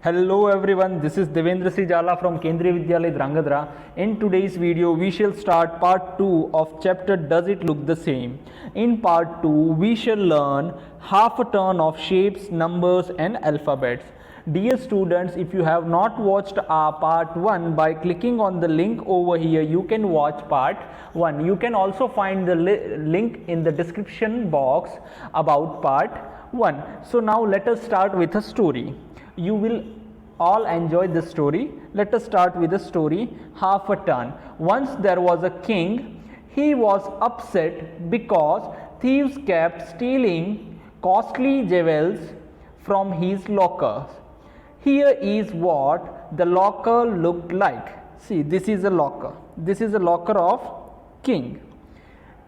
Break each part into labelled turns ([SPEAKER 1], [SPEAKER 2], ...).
[SPEAKER 1] Hello everyone, this is Devendra Srijala from Kendriya Vidyalaya Drangadra. In today's video, we shall start part 2 of chapter Does It Look the Same? In part 2, we shall learn half a turn of shapes, numbers and alphabets. Dear students, if you have not watched our part 1, by clicking on the link over here, you can watch part 1. You can also find the link in the description box about part 1. So now let us start with a story. You will all enjoy this story. Let us start with the story Half a Turn. Once there was a king. He was upset because thieves kept stealing costly jewels from his lockers. Here is what the locker looked like. See, this is a locker. This is a locker of king.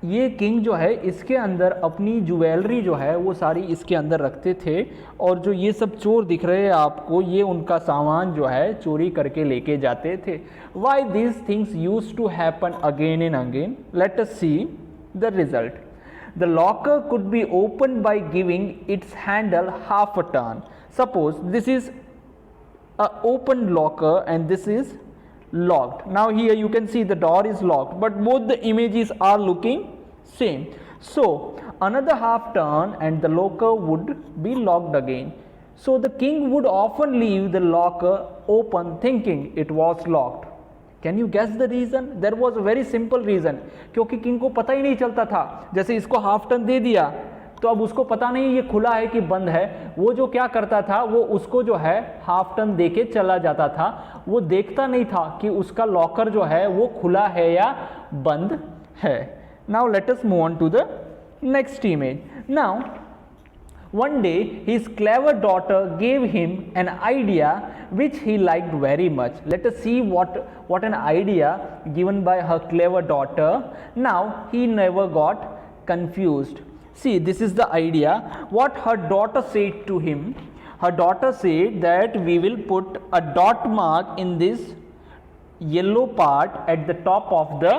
[SPEAKER 1] ये king जो है इसके अंदर अपनी jewellery जो है वो सारी इसके अंदर रखते थे, और जो ये सब चोर दिख रहे हैं आपको, ये उनका सामान जो है चोरी करके लेके जाते थे. Why these things use to happen again and again? Let us see the result. The locker could be open by giving its handle half a turn. Suppose this is a open locker and this is locked. Now here you can see the door is locked, but both the images are looking same. So another half turn and the locker would be locked again. So the king would often leave the locker open thinking it was locked. Can you guess the reason? There was a very simple reason. क्योंकि king को पता ही नहीं चलता था. जैसे इसको half turn दे दिया तो अब उसको पता नहीं ये खुला है कि बंद है. वो जो क्या करता था, वो उसको जो है हाफ टर्न दे के चला जाता था. वो देखता नहीं था कि उसका लॉकर जो है वो खुला है या बंद है. Now let us move on to the next image. Now one day his clever daughter gave him an idea which he liked very much. Let us see what an idea given by her clever daughter. Now he never got confused. See, this is the idea. What her daughter said to him. Her daughter said that we will put a dot mark in this yellow part at the top of the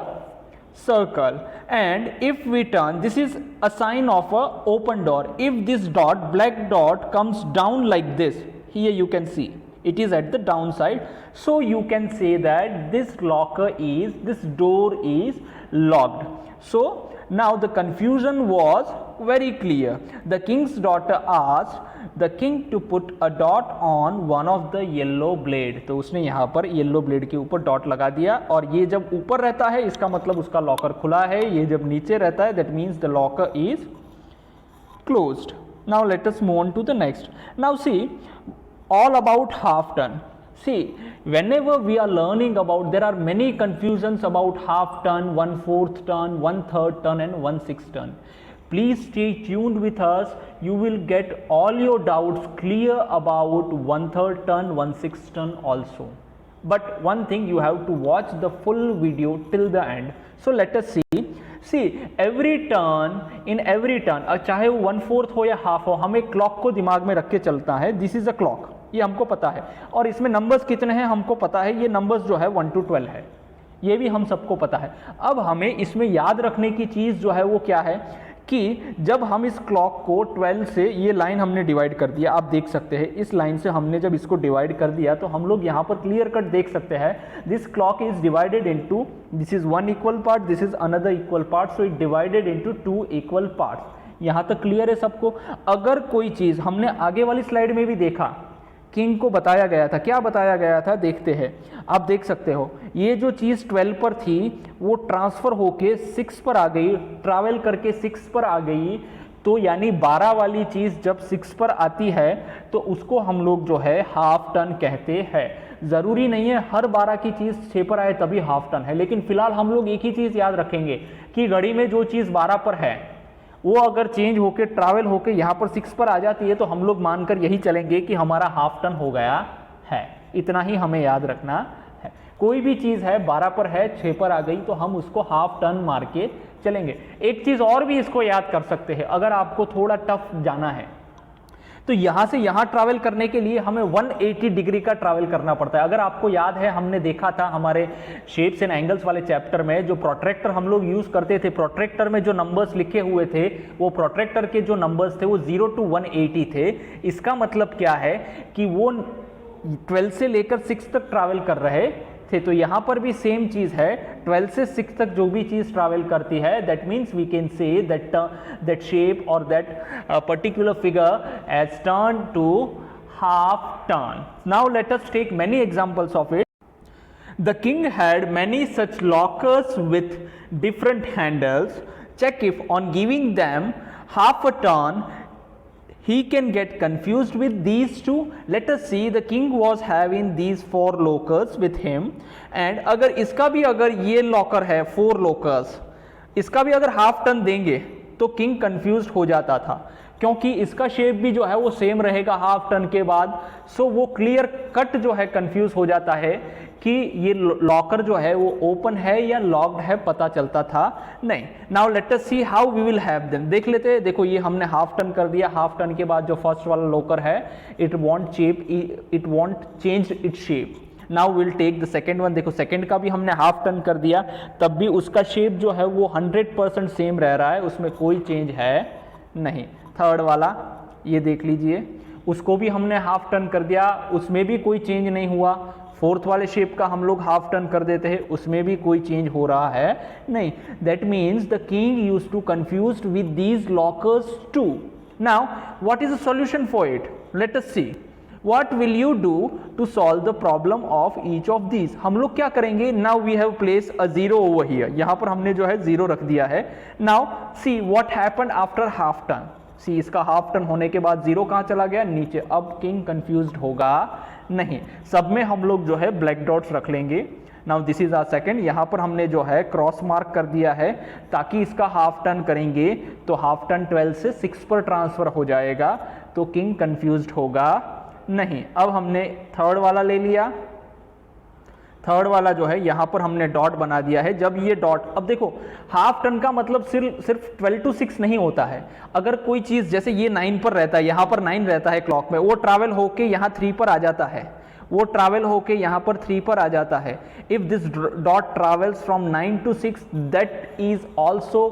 [SPEAKER 1] circle, and if we turn, this is a sign of a open door. If this dot, black dot, comes down like this, here you can see it is at the downside, so you can say that this door is locked. So now the confusion was very clear. The king's daughter asked the king to put a dot on one of the yellow blade. तो उसने यहाँ पर yellow blade के ऊपर dot लगा दिया, और ये जब ऊपर रहता है इसका मतलब उसका लॉकर खुला है, ये जब नीचे रहता है that means the locker is closed. Now let us move on to the next. Now see all about half turn. See, whenever we are learning about, there are many confusions about half turn, 1/4 turn, 1/3 turn and 1/6 turn. Please stay tuned with us. You will get all your doubts clear about 1/3 turn, 1/6 turn also. But one thing, you have to watch the full video till the end. So let us see. See, every turn, in every turn, चाहे वो 1/4 हो या half हो, हमें clock को दिमाग में रख के चलता है. दिस इज अ क्लॉक, ये हमको पता है, और इसमें नंबर्स कितने हैं हमको पता है. ये नंबर्स जो है 1 to 12 है, ये भी हम सबको पता है. अब हमें इसमें याद रखने की चीज़ जो है वो क्या है कि जब हम इस क्लॉक को 12 से, ये लाइन हमने डिवाइड कर दिया, आप देख सकते हैं इस लाइन से हमने जब इसको डिवाइड कर दिया तो हम लोग यहाँ पर क्लियर कट देख सकते हैं. This clock is divided into, this is 1 equal part, this is another equal part, so it divided into 2 equal parts. यहाँ तक क्लियर है सबको? अगर कोई चीज़ हमने आगे वाली स्लाइड में भी देखा, किंग को बताया गया था, क्या बताया गया था देखते हैं. आप देख सकते हो ये जो चीज़ 12 पर थी वो ट्रांसफ़र होके 6 पर आ गई, ट्रैवल करके 6 पर आ गई. तो यानी 12 वाली चीज़ जब 6 पर आती है तो उसको हम लोग जो है हाफ टर्न कहते हैं. ज़रूरी नहीं है हर 12 की चीज़ 6 पर आए तभी हाफ टर्न है, लेकिन फिलहाल हम लोग एक ही चीज़ याद रखेंगे कि घड़ी में जो चीज़ 12 पर है वो अगर चेंज होके ट्रैवल होके यहाँ पर 6 पर आ जाती है तो हम लोग मानकर यही चलेंगे कि हमारा हाफ टर्न हो गया है. इतना ही हमें याद रखना है. कोई भी चीज़ है 12 पर है, 6 पर आ गई तो हम उसको हाफ टर्न मार के चलेंगे. एक चीज़ और भी इसको याद कर सकते हैं अगर आपको थोड़ा टफ जाना है तो यहाँ से यहाँ ट्रैवल करने के लिए हमें 180 डिग्री का ट्रैवल करना पड़ता है. अगर आपको याद है हमने देखा था हमारे शेप्स एंड एंगल्स वाले चैप्टर में, जो प्रोट्रैक्टर हम लोग यूज करते थे, प्रोट्रैक्टर में जो नंबर्स लिखे हुए थे वो प्रोट्रैक्टर के जो नंबर्स थे वो 0 to 180 थे. इसका मतलब क्या है कि वो 12 से लेकर 6 तक ट्रैवल कर रहे थे, तो यहाँ पर भी सेम चीज़ है, 12 से 6 तक जो भी चीज़ ट्रैवल करती है, that means we can say that shape और that particular figure as turn to half turn. Now let us take many examples of it. The king had many such lockers with different handles. Check if on giving them half a turn he can get confused with these two. Let us see, the king was having these 4 lockers with him, and अगर इसका भी अगर ये locker है 4 lockers, इसका भी अगर half turn देंगे तो किंग कंफ्यूज हो जाता था, क्योंकि इसका शेप भी जो है वो सेम रहेगा हाफ टर्न के बाद. सो वो क्लियर कट जो है कंफ्यूज हो जाता है कि ये लॉकर जो है वो ओपन है या लॉक्ड है, पता चलता था नहीं. Now let us see how we will have them. देख लेते हैं. देखो ये हमने हाफ टर्न कर दिया. हाफ टर्न के बाद जो फर्स्ट वाला लॉकर है it won't change its shape. Now will take the second one. देखो सेकेंड का भी हमने हाफ टर्न कर दिया, तब भी उसका शेप जो है वो 100% सेम रह रहा है, उसमें कोई चेंज है नहीं. थर्ड वाला ये देख लीजिए, उसको भी हमने हाफ टर्न कर दिया, उसमें भी कोई चेंज नहीं हुआ. फोर्थ वाले शेप का हम लोग हाफ टर्न कर देते हैं, उसमें भी कोई चेंज हो रहा है नहीं. That means the king used to confused with these lockers too. Now what is the solution for it? Let us see. What will you do to solve the problem of each of these? हम लोग क्या करेंगे? Now we have placed a zero over here. यहाँ पर हमने जो है zero रख दिया है. Now see what happened after half turn. See इसका हाफ टर्न होने के बाद जीरो कहाँ चला गया? नीचे. अब किंग कंफ्यूज्ड होगा नहीं. सब में हम लोग जो है ब्लैक डॉट्स रख लेंगे. Now this is our second. यहाँ पर हमने जो है क्रॉस मार्क कर दिया है ताकि इसका हाफ टर्न करेंगे तो हाफ टर्न 12 से 6 पर ट्रांसफर हो जाएगा, तो किंग कंफ्यूज्ड होगा नहीं. अब हमने थर्ड वाला ले लिया. थर्ड वाला जो है यहाँ पर हमने डॉट बना दिया है. जब ये डॉट, अब देखो हाफ टर्न का मतलब सिर्फ 12 to 6 नहीं होता है. अगर कोई चीज़ जैसे ये 9 पर रहता है, यहाँ पर 9 रहता है क्लॉक में, वो ट्रैवल होके यहाँ 3 पर आ जाता है, वो ट्रैवल होके यहाँ पर 3 पर आ जाता है. If this dot travels from 9 to 6 that is also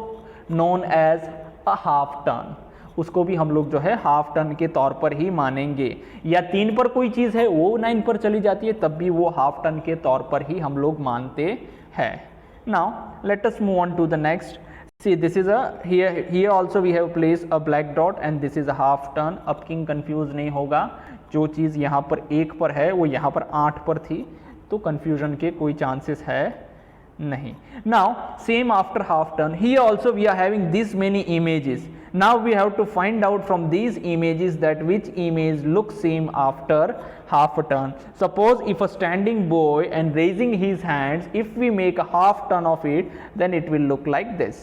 [SPEAKER 1] known as a half turn. उसको भी हम लोग जो है हाफ टर्न के तौर पर ही मानेंगे. या 3 पर कोई चीज़ है वो 9 पर चली जाती है, तब भी वो हाफ टर्न के तौर पर ही हम लोग मानते हैं. Now let us move on to the next. See this is here also we have placed a black dot and this is a half turn. अब किंग कंफ्यूज नहीं होगा. जो चीज़ यहाँ पर 1 पर है वो यहाँ पर 8 पर थी, तो कंफ्यूजन के कोई चांसेस है नहीं. Now same after half turn. Here also we are having this many images. Now we have to find out from these images that which image looks same after half a turn. Suppose if a standing boy and raising his hands, if we make a half turn of it, then it will look like this.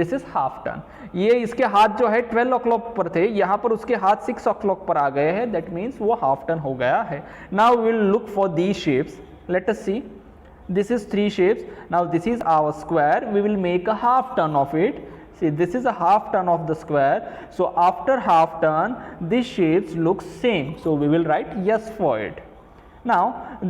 [SPEAKER 1] This is half turn. ये इसके हाथ जो है 12 o'clock पर थे, यहाँ पर उसके हाथ 6 o'clock पर आ गए हैं. That means वो half turn हो गया है. Now we will look for these shapes. Let us see. This is 3 shapes. Now this is our square. We will make a half turn of it. See, this is a half turn of the square. So after half turn, these shapes look same. So we will write yes for it. Now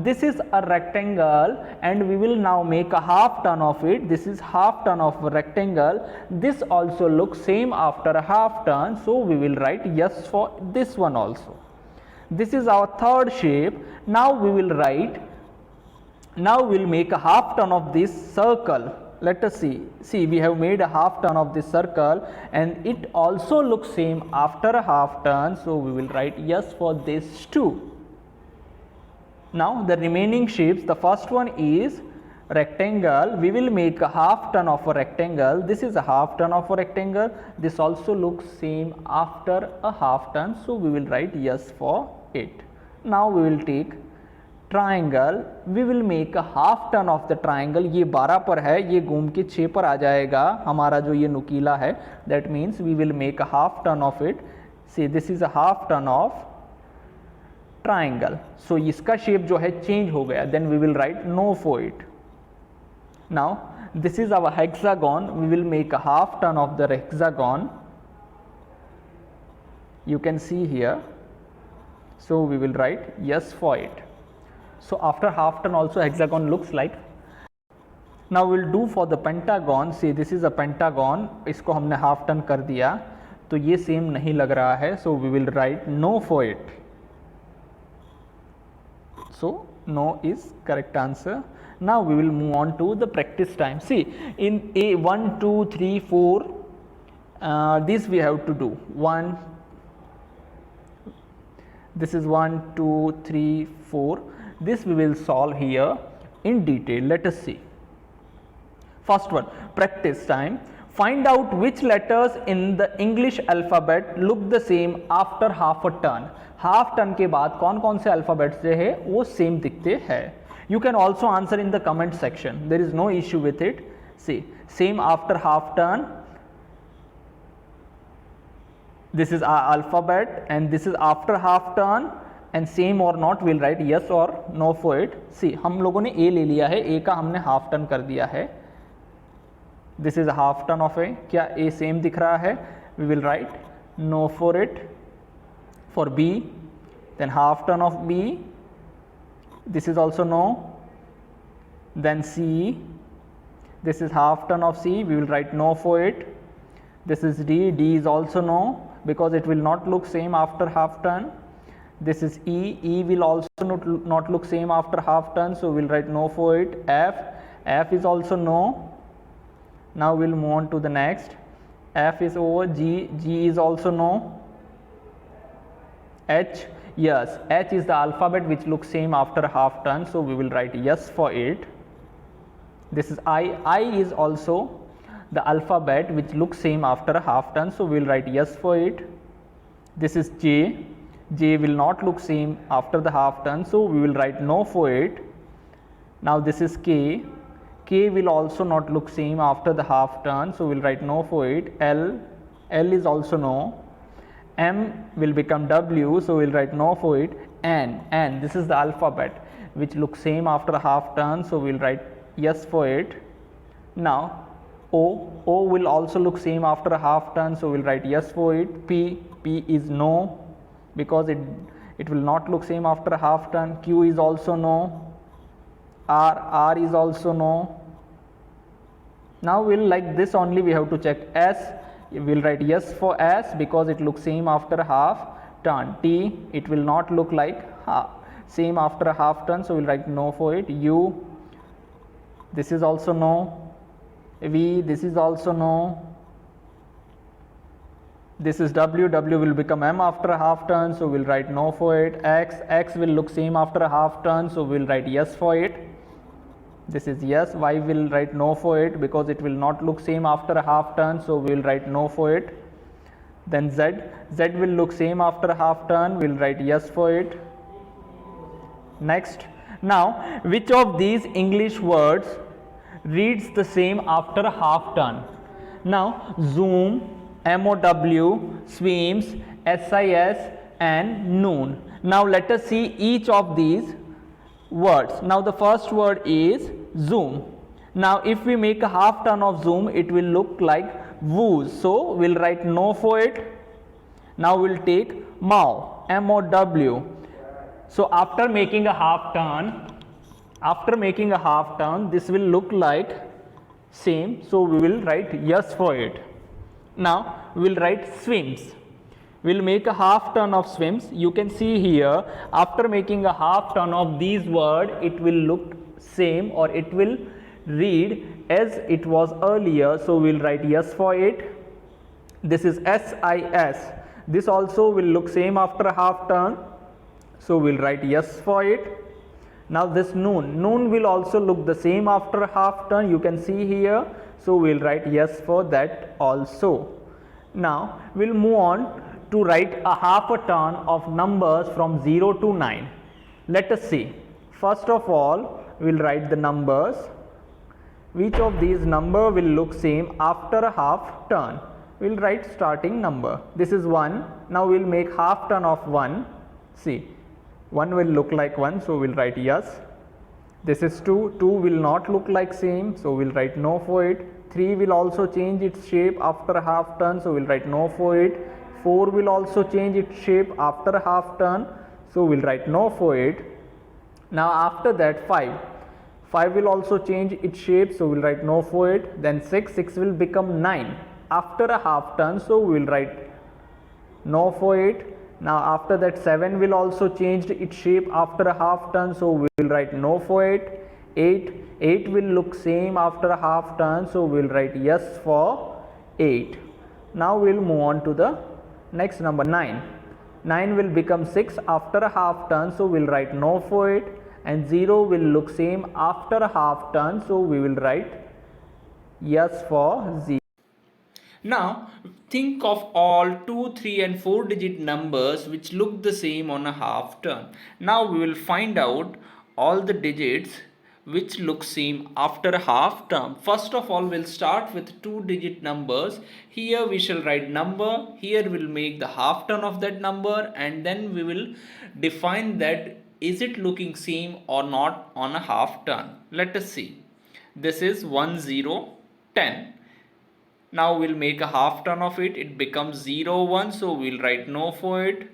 [SPEAKER 1] this is a rectangle and we will now make a half turn of it. This is half turn of a rectangle. This also looks same after a half turn. So we will write yes for this one also. This is our third shape. Now we will write. Now we'll make a half turn of this circle. Let us see. See, we have made a half turn of this circle and it also looks same after a half turn. So we will write yes for this too. Now the remaining shapes, the first one is rectangle. We will make a half turn of a rectangle. This is a half turn of a rectangle. This also looks same after a half turn. So we will write yes for it. Now we will take triangle. We will make a half turn of the triangle. ये 12 पर है, ये घूम के 6 पर आ जाएगा हमारा जो ये नुकीला है. That means we will make a half turn of it. See this is a half turn of triangle. So इसका शेप जो है चेंज हो गया. Then we will write no for it. Now this is our hexagon. We will make a half turn of the hexagon. You can see here. So we will write yes for it. So after half turn also hexagon looks like. Now we'll do for the pentagon. See this is a pentagon. इसको हमने half turn कर दिया तो ये same नहीं लग रहा है. So we will write no for it. So no is correct answer. Now we will move on to the practice time. See, in A 1, 2, 3, 4, this we have to do. 1, this is 1, 2, 3, 4. This we will solve here in detail. Let us see. First one, practice time. Find out which letters in the English alphabet look the same after half a turn. Half turn के बाद कौन कौन से alphabets जो है वो same दिखते हैं. You can also answer in the comment section. There is no issue with it. See same after half turn. This is our alphabet and this is after half turn and same or not we'll write yes or no for it. See, हम लोगों ने A ले लिया है, A का हमने half turn कर दिया है. This is a half turn of A. क्या A same दिख रहा है? We will write no for it. For B, then half turn of B. This is also no. Then C. This is half turn of C. We will write no for it. This is D. D is also no, because it will not look same after half turn. This is E. E will also not look same after half turn, so we'll write no for it. F. F is also no. Now we'll move on to the next. F is over. G. G is also no. H. Yes, H is the alphabet which looks same after half turn, so we will write yes for it. This is I. I is also the alphabet which looks same after a half turn, so we will write yes for it. This is J. J will not look same after the half turn, so we will write no for it. Now this is K. K will also not look same after the half turn, so we will write no for it. L. L is also no. M will become W, so we will write no for it. N. N, this is the alphabet which looks same after a half turn, so we will write yes for it. Now O. O will also look same after a half turn, so we will write yes for it. P. P is no, because it will not look same after a half turn. Q is also no. R. R is also no. Now we'll like this only we have to check. S. We'll write yes for S because it looks same after a half turn. T. It will not look like same after a half turn, so we'll write no for it. U. This is also no. V. This is also no. This is W. W will become M after a half turn, so we'll write no for it. X. X will look same after a half turn, so we'll write yes for it. This is yes. Y will write no for it because it will not look same after a half turn, so we will write no for it. Then Z. Z will look same after a half turn, we will write yes for it. Next. Now, which of these English words reads the same after a half turn? Now, zoom, MOW, swims, SIS and noon. Now, let us see each of these words. Now, the first word is zoom. Now, if we make a half turn of zoom, it will look like woos. So, we'll write no for it. Now, we'll take mow, MOW. So, after making a half turn, this will look like same. So, we will write yes for it. Now, we will write swims. We will make a half turn of swims. You can see here, after making a half turn of these words, it will look same or it will read as it was earlier. So, we will write yes for it. This is SIS. This also will look same after a half turn. So, we will write yes for it. Now, this noon. Noon will also look the same after a half turn. You can see here. So, we will write yes for that also. Now, we will move on to write a half a turn of numbers from 0 to 9. Let us see. First of all, we will write the numbers. Which of these number will look same after a half turn? We will write starting number. This is 1. Now, we will make half turn of 1. See, 1 will look like 1, so we will write yes. This is 2. 2 will not look like same, so we will write no for it. 3 will also change its shape after a half turn, so we will write no for it. 4 will also change its shape after a half turn, so we will write no for it. Now, after that 5. 5 will also change its shape, so we will write no for it. Then 6. 6 will become 9 after a half turn, so we will write no for it. Now after that 7 will also change its shape after a half turn, so we will write no for it. 8 will look same after a half turn, so we will write yes for 8. Now we will move on to the next number 9. 9 will become 6 after a half turn, so we will write no for it, and 0 will look same after a half turn, so we will write yes for 0. Now think of all 2, 3 and 4 digit numbers which look the same on a half turn. Now we will find out all the digits which look same after a half turn. First of all, we'll start with 2 digit numbers. Here we shall write number, here we'll make the half turn of that number, and then we will define that is it looking same or not on a half turn. Let us see. This is 1 0 10. Now we'll make a half turn of it, it becomes 0 1, so we'll write no for it.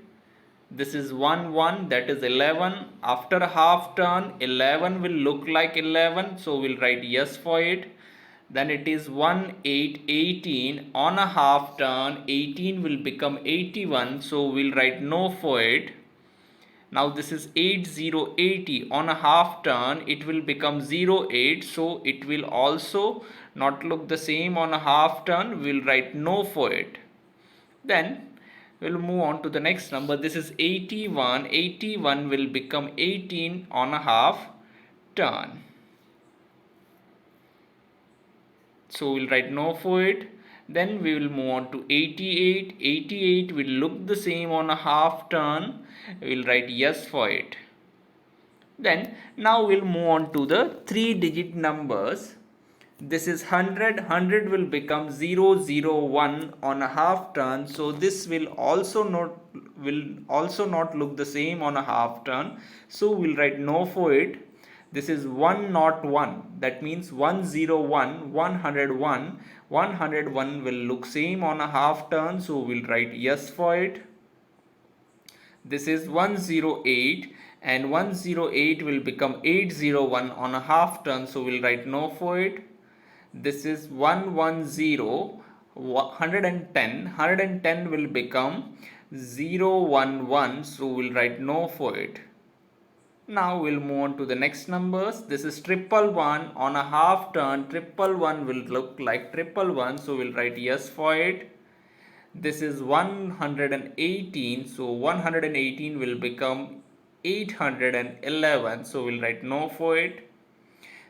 [SPEAKER 1] This is 1 1, that is 11. After a half turn, 11 will look like 11, so we'll write yes for it. Then it is 1 8 18. On a half turn, 18 will become 81, so we'll write no for it. Now this is 8 0 80. On a half turn, it will become 0 8, so it will also not look the same on a half turn. We'll write no for it. Then we'll move on to the next number. This is 81. 81 will become 18 on a half turn, so we'll write no for it. Then we will move on to 88. 88 will look the same on a half turn. We'll write yes for it. Then now we'll move on to the 3 digit numbers. This is 100. 100 will become 0 0 1 on a half turn, so this will also not look the same on a half turn, so we'll write no for it. This is 101, that means 101, 101. 101 will look same on a half turn, so we'll write yes for it. This is 108, and 108 will become 801 on a half turn, so we'll write no for it. This is 110, 110. 110 will become 011, so we'll write no for it. Now we'll move on to the next numbers. This is 111. On a half turn, 111 will look like 111, so we'll write yes for it. This is 118, so 118 will become 811, so we'll write no for it.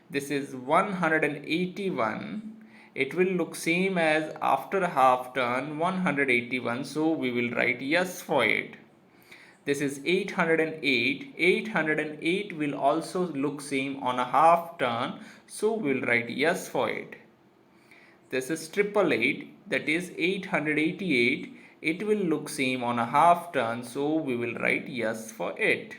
[SPEAKER 1] This is 181. It will look same as after a half turn, 181, so we will write yes for it. This is 808. 808 will also look same on a half turn, so we'll write yes for it. This is 888, that is 888. It will look same on a half turn, so we will write yes for it.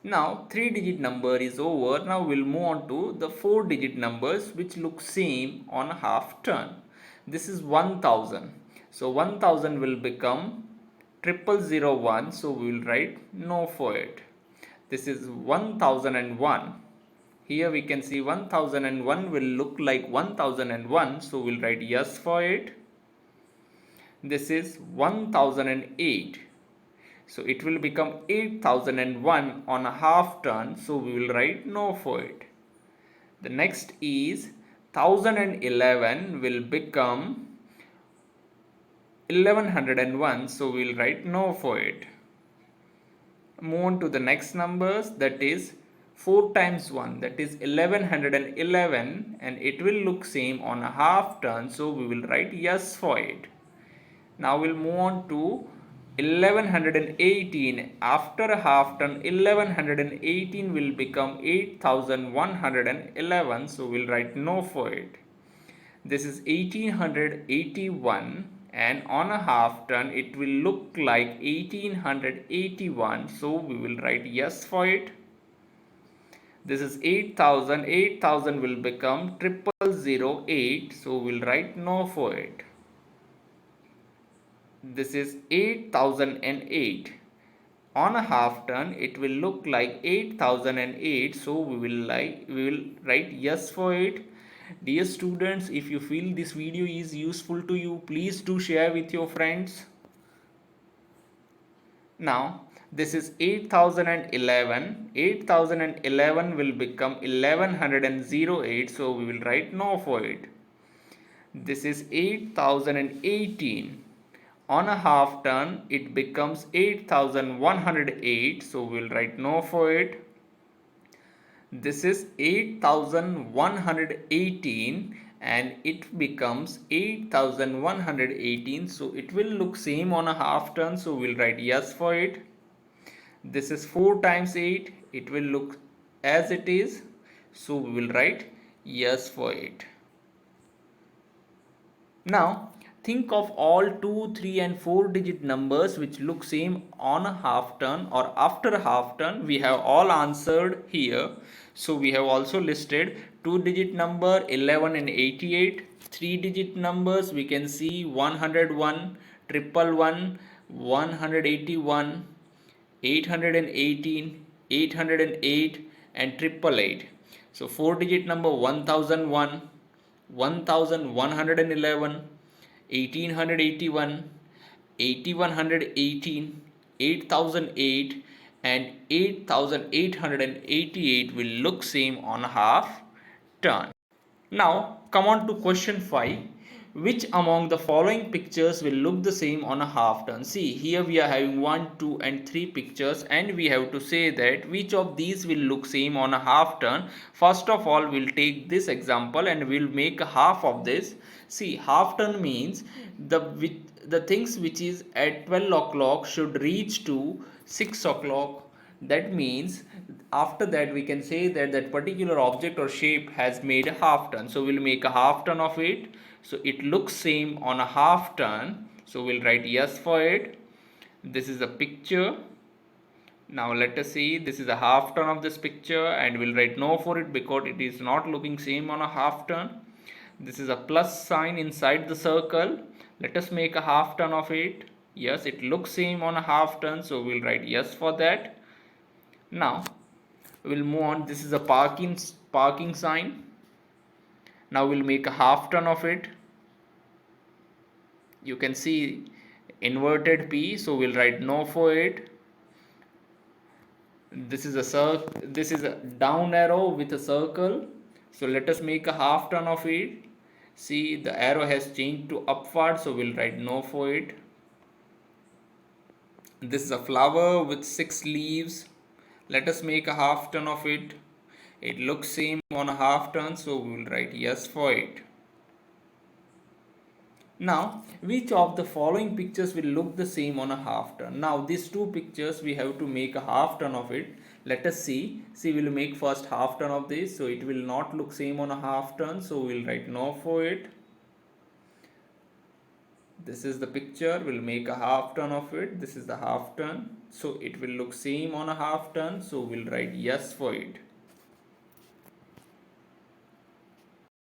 [SPEAKER 1] Now 3 digit number is over. Now we'll move on to the 4 digit numbers which look same on a half turn. This is 1000. So 1000 will become 0001, so we will write no for it. This is 1001. Here we can see 1001 will look like 1001, so we'll write yes for it. This is 1008. So it will become 8001 on a half turn, so we will write no for it. The next is 1011 will become 1101, so we will write no for it. Move on to the next numbers, that is 4 times 1, that is 1111, and it will look same on a half turn, so we will write yes for it. Now we'll move on to 1118. After a half turn, 1118 will become 8111, so we'll write no for it. This is 1881, and on a half turn it will look like 1881, so we will write yes for it. This is 8000. 8000 will become 0008, so we'll write no for it. This is 8008. On a half turn it will look like 8008, so we will write yes for it. Dear students, if you feel this video is useful to you, please do share with your friends. Now this is 8011. 8011 will become 1108, so we will write no for it. This is 8018. On a half turn it becomes 8108, so we will write no for it. This is 8118 and it becomes 8118, so it will look same on a half turn, so we'll write yes for it. This is 4 times 8, it will look as it is, so we will write yes for it. Now think of all 2, 3 and 4 digit numbers which look same on a half turn or after a half turn. We have all answered here. So we have also listed 2 digit number 11 and 88. 3 digit numbers we can see 101, 111, 181, 818, 808 and 888. So 4 digit number 1001, 1111, 1881, 8118, 8008 and 8888 will look same on half turn. Now come on to question 5. Which among the following pictures will look the same on a half turn? See, here we are having 1, 2 and 3 pictures and we have to say that which of these will look same on a half turn. First of all, we'll take this example and we'll make a half of this. See, half turn means the things which is at 12 o'clock should reach to 6 o'clock. That means after that we can say that that particular object or shape has made a half turn, so we'll make a half turn of it, so it looks same on a half turn, so we'll write yes for it. This is a picture. Now let us see, this is a half turn of this picture and we'll write no for it because it is not looking same on a half turn. This is a plus sign inside the circle. Let us make a half turn of it. Yes, it looks same on a half turn, so we'll write yes for that. Now we'll move on. This is a parking sign. Now we'll make a half turn of it. You can see inverted P, so we'll write no for it. This is a down arrow with a circle, so let us make a half turn of it. See, the arrow has changed to upward, so we'll write no for it. This is a flower with 6 leaves. Let us make a half turn of it. It looks same on a half turn, so we will write yes for it. Now, which of the following pictures will look the same on a half turn? Now, these two pictures we have to make a half turn of it. Let us see. See, we'll make first half turn of this, so it will not look same on a half turn, so we'll write no for it. This is the picture, we'll make a half turn of it. This is the half turn, so it will look same on a half turn, so we'll write yes for it.